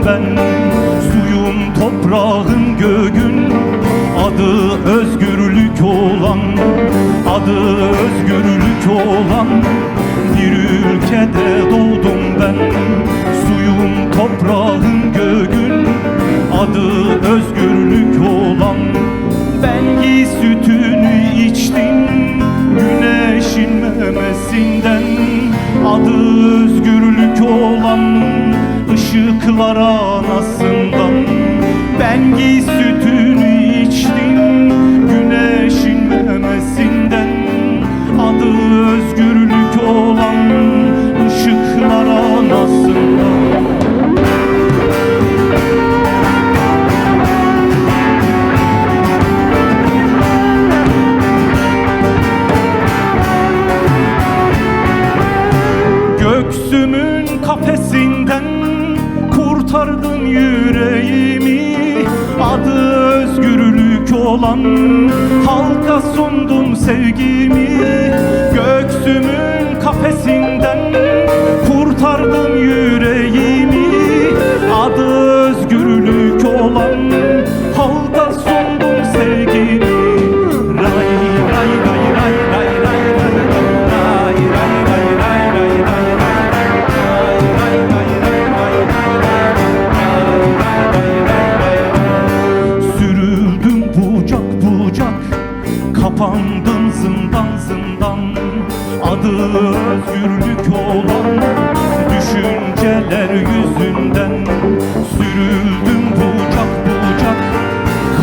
ben. Suyum, toprağım, göğün, adı özgürlük olan, adı özgürlük olan bir ülkede doğdum ben. Suyum, toprağım, göğün, adı özgürlük olan. Belki sütünü içtim güneşin memesinden, adı özgürlük olan ışıklar anasından. Belki sütünü içtim güneşin memesinden, adı özgürlük olan ışıklar anasından. Göksümün kafesinden kurtardın yüreğimi, adı özgürlük olan halka sundum sevgimi. Göksümün kafesinden kurtardın yüreğimi, adı özgürlük olan halka sundum sevgimi. Ray ray ray ray ray ray ray ray ray ray ray ray. Sürüldüm bucak bucak, kapandım zindan zindan, adı özgürlük olan düşünceler yüzünden. Sürüldüm bucak bucak,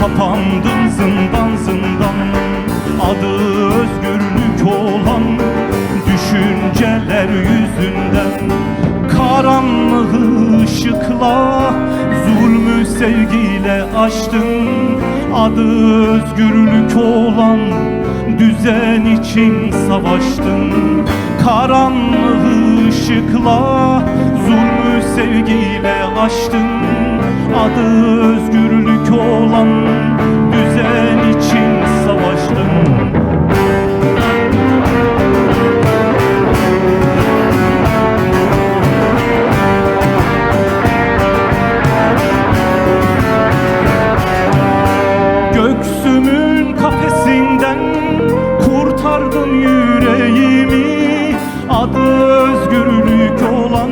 kapandım zindan zindan, adı özgürlük olan düşünceler yüzünden. Karanlığı ışıkla, zulmü sevgiyle aştın, adı özgürlük olan düzen için savaştın. Karanlığı ışıkla, zulmü sevgiyle aştın, adı özgürlük olan düzen için savaştın. Göksümün kafesinden kurtardın yüreğimi, adı özgürlük olan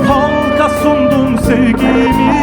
halka sundum sevgimi.